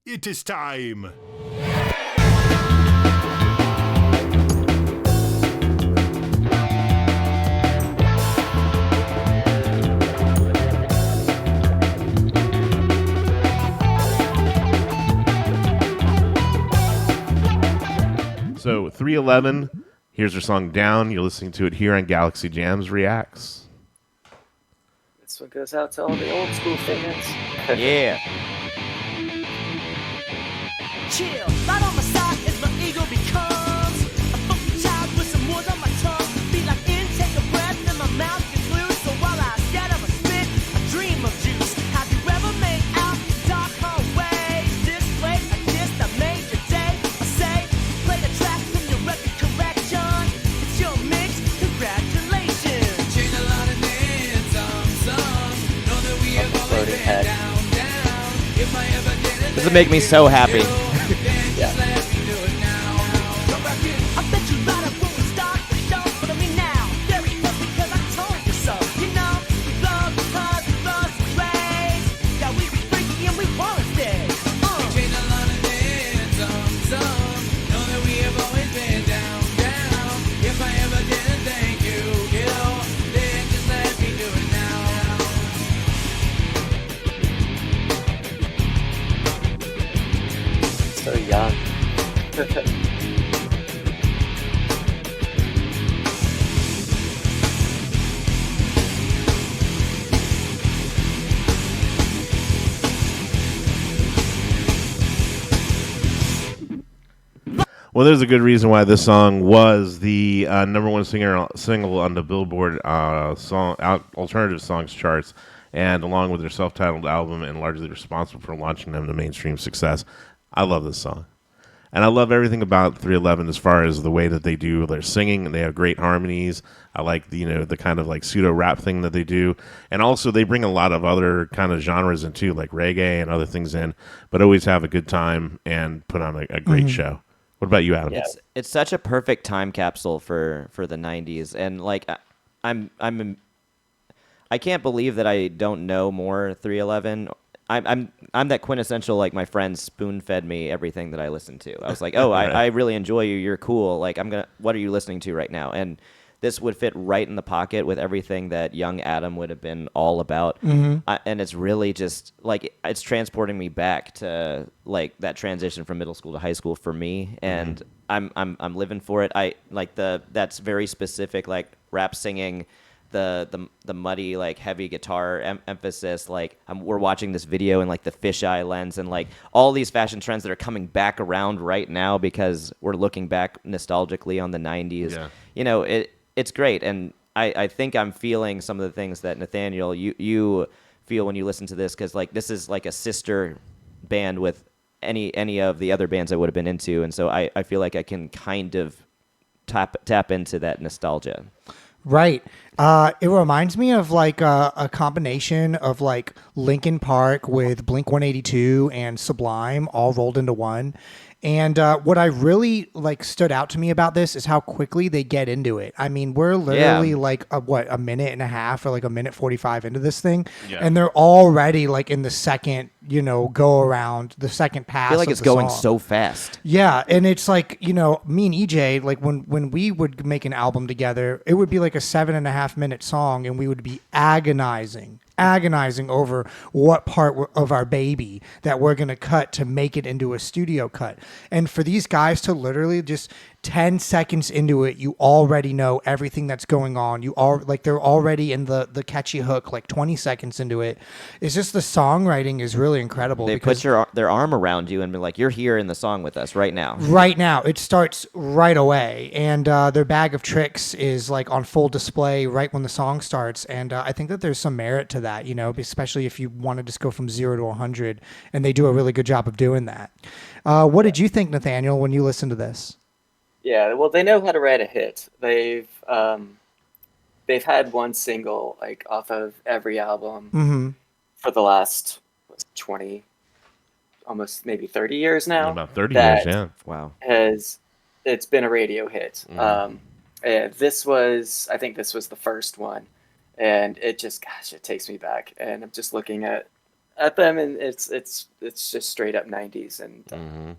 It is time. So 311, here's their song Down. You're listening to it here on Galaxy Jams Reacts. This one goes out to all the old school fans. Yeah. Chill, right on my side as my ego becomes a funky child with some words on my tongue. Be like intake a breath and my mouth gets loose. So while I get up and spit, I dream of juice. Have you ever made out dark hallways? This way, I kissed, I made your day. I say, play the track from your record collection. It's your mix, congratulations. Change a lot of names, some know that we have always Floating been head. down. If I ever get it, This would make me so happy. just let me do it now. I bet you light up when we start the show, but I mean now, there it goes because I told you so. You know, we love because we love the rays. Yeah, we be freaky and we wanna stay. Change a lot of names, some know that we have always been down. If I ever didn't thank you, then just let me do it now. So young. Well, there's a good reason why this song was the number one single on the Billboard alternative songs charts, and along with their self-titled album, and largely responsible for launching them to mainstream success. I love this song, and I love everything about 311 as far as the way that they do their singing, and they have great harmonies. I like the kind of like pseudo rap thing that they do, and also they bring a lot of other kind of genres in too, like reggae and other things in, but always have a good time and put on a great show. What about you, Adam? Yeah. It's such a perfect time capsule for the 90s, and like I can't believe that I don't know more 311. I'm that quintessential, like, my friends spoon fed me everything that I listened to. I was like, oh, I really enjoy you. You're cool. Like, what are you listening to right now? And this would fit right in the pocket with everything that young Adam would have been all about. And it's really just like, it's transporting me back to like that transition from middle school to high school for me. And I'm living for it. I like that's very specific, like rap singing, the muddy, like heavy guitar emphasis. Like we're watching this video in like the fisheye lens, and like all these fashion trends that are coming back around right now because we're looking back nostalgically on the 90s. Yeah. You know, it's great, and I think I'm feeling some of the things that Nathaniel you feel when you listen to this, because like this is like a sister band with any of the other bands I would have been into, and so I feel like I can kind of tap into that nostalgia. Right. It reminds me of like a combination of like Linkin Park with Blink 182 and Sublime all rolled into one. And what I really like stood out to me about this is how quickly they get into it. I mean, we're literally like a minute and a half or like a minute 45 into this thing, and they're already like in the second, go around, the second pass. I feel like of it's the going song. so fast. Yeah, and it's like, me and EJ, like when we would make an album together, it would be like a 7.5 minute song, and we would be agonizing over what part of our baby that we're going to cut to make it into a studio cut. And for these guys to literally just 10 seconds into it, you already know everything that's going on. They're already in the catchy hook, like 20 seconds into it. It's just the songwriting is really incredible. They put their arm around you and be like, you're here in the song with us right now. Right now. It starts right away. And their bag of tricks is like on full display right when the song starts. And I think that there's some merit to that, especially if you want to just go from 0 to 100. And they do a really good job of doing that. What did you think, Nathaniel, when you listened to this? Yeah, well, they know how to write a hit. They've had one single like off of every album for the last 20, almost maybe 30 years now. About 30 years, yeah. Wow. It's been a radio hit. And I think this was the first one, and it just, gosh, it takes me back. And I'm just looking at at them, and it's just straight up 90s, and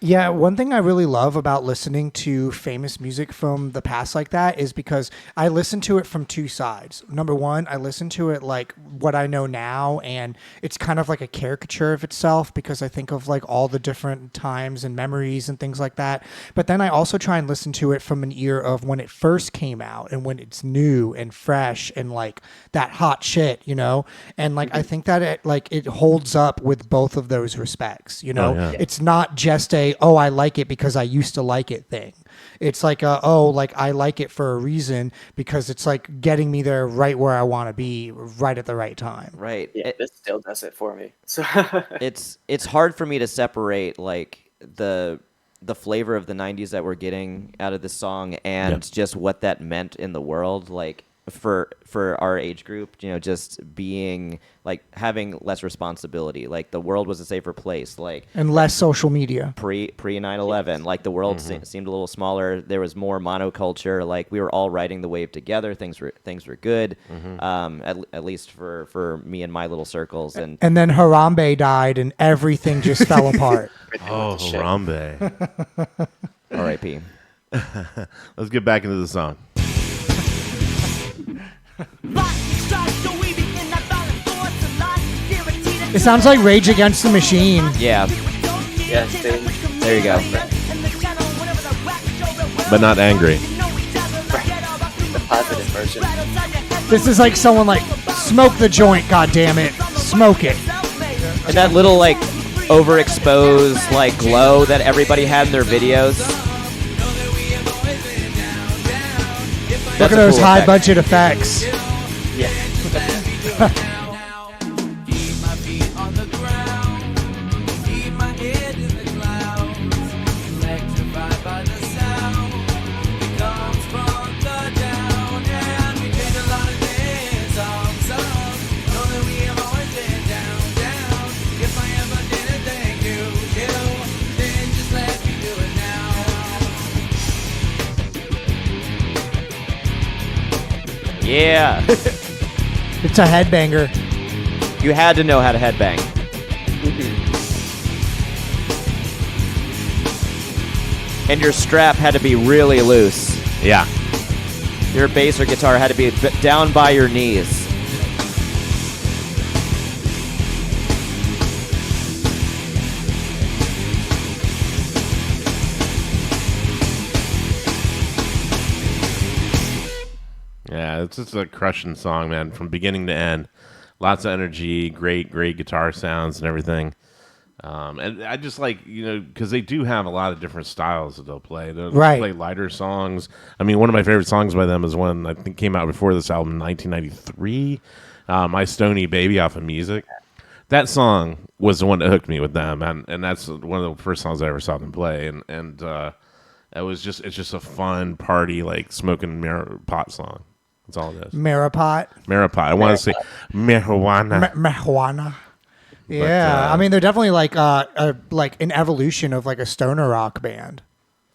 Yeah, one thing I really love about listening to famous music from the past like that is because I listen to it from two sides. Number one, I listen to it like what I know now, and it's kind of like a caricature of itself because I think of like all the different times and memories and things like that. But then I also try and listen to it from an ear of when it first came out and when it's new and fresh and like that hot shit, you know? And like I think that it holds up with both of those respects, you know? yeah. It's not just a oh, I like it because I used to like it thing. It's like I like it for a reason because it's like getting me there right where I want to be right at the right time. Right. yeah, this still does it for me. So It's hard for me to separate like the flavor of the 90s that we're getting out of this song and just what that meant in the world, like for our age group, you know, just being like having less responsibility, like the world was a safer place, like And less social media. pre 9/11, like the world seemed a little smaller. There was more monoculture. Like we were all riding the wave together. Things were good, at least for me and my little circles. And And then Harambe died and everything just fell apart. Oh, Harambe. R.I.P. Let's get back into the song. It sounds like Rage Against the Machine. Yeah, yeah, same. there you go. But not angry. The positive version. This is like someone like, smoke the joint, goddammit. Smoke it. And that little like overexposed like glow that everybody had in their videos. Look at those high budget effects. Yeah. Keep my feet on the ground, keep my head in the clouds, electrified by the sound that comes from the down. And we did a lot of dance songs, know that we have always been down, down. If I ever didn't thank you, then just let me do it now. Yeah, It's a headbanger. you had to know how to headbang. And your strap had to be really loose. Yeah. Your bass or guitar had to be down by your knees. Yeah, it's just a crushing song, man, from beginning to end. Lots of energy, great guitar sounds and everything. And I just like, you know, because they do have a lot of different styles that they'll play. They'll Right. play lighter songs. I mean, one of my favorite songs by them is one I think came out before this album, 1993, My Stony Baby off of Music. That song was the one that hooked me with them, and that's one of the first songs I ever saw them play. And it's just a fun party, like smoking pot song. That's all it is. Maripot. Maripot. I want to say marijuana. Marijuana. Yeah, I mean they're definitely like an evolution of like a stoner rock band,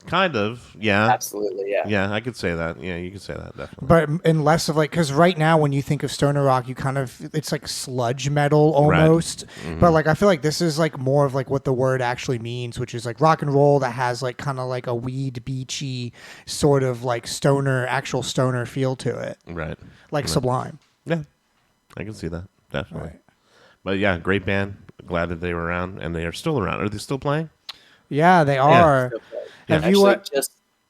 Kind of, yeah. Absolutely, yeah. Yeah, I could say that. Yeah, you could say that, definitely. but in less of like because right now when you think of stoner rock, you kind of it's like sludge metal almost. But like I feel like this is like more of like what the word actually means, which is like rock and roll that has like kind of like a weed beachy sort of like actual stoner feel to it, Right. like Sublime. Yeah, I can see that, definitely. Right. But yeah, great band. Glad that they were around, and they are still around. Are they still playing? Yeah, they are. Have you Actually,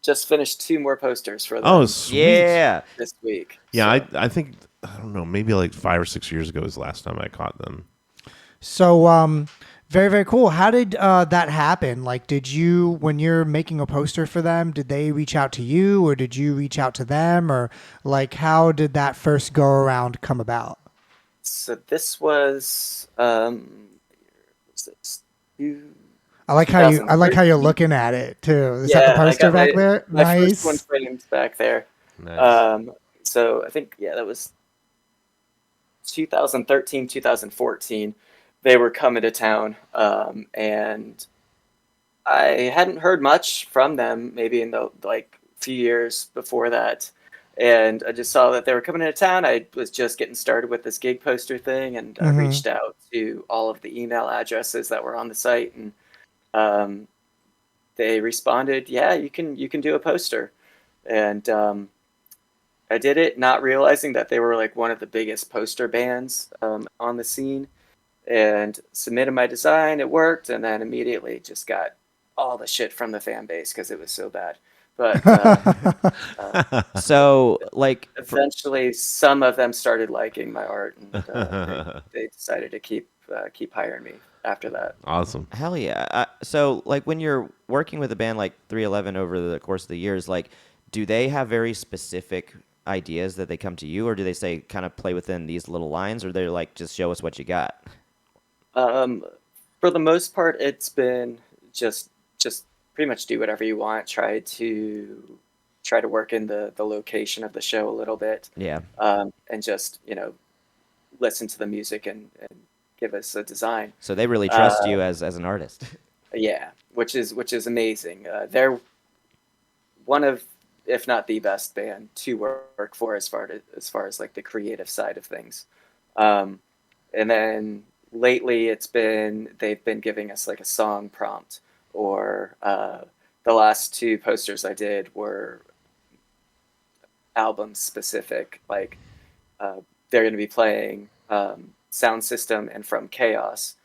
just finished 2 more posters for them Oh, sweet. Yeah. this week. Yeah, So, I think, I don't know, maybe like 5 or 6 years ago was the last time I caught them. So, very, very cool. How did that happen? Like, when you're making a poster for them, did they reach out to you or did you reach out to them? Or, like, how did that first go around come about? so this was this? I like how you're looking at it, too. Is that the I poster got back there? My Nice. first one framed back there. Nice. So I think that was 2013, 2014. They were coming to town, and I hadn't heard much from them. Maybe in the few years before that, And I just saw that they were coming into town. I was just getting started with this gig poster thing, and I reached out to all of the email addresses that were on the site, and um, they responded, "Yeah, you can do a poster." And I did it, not realizing that they were like one of the biggest poster bands on the scene, and submitted my design. It worked, and then immediately just got all the shit from the fan base because it was so bad. But So, like, eventually, some of them started liking my art, and they decided to keep hiring me after that. Awesome. hell yeah. So, like, when you're working with a band like 311 over the course of the years, like, do they have very specific ideas that they come to you, or do they say kind of play within these little lines, or they're like, just show us what you got? For the most part, it's been just pretty much do whatever you want. Try to work in the location of the show a little bit, Yeah. and just listen to the music and give us a design. So they really trust you as an artist. Yeah, which is amazing. They're one of, if not the best band to work for as far as like the creative side of things. And then lately they've been giving us like a song prompt, or the last two posters I did were album specific. Like they're going to be playing Sound System and From Chaos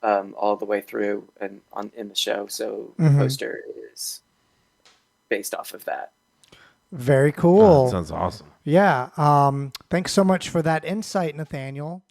all the way through and in the show. So the poster is based off of that. Very Oh, cool. that sounds awesome. Yeah. Thanks so much for that insight, Nathaniel.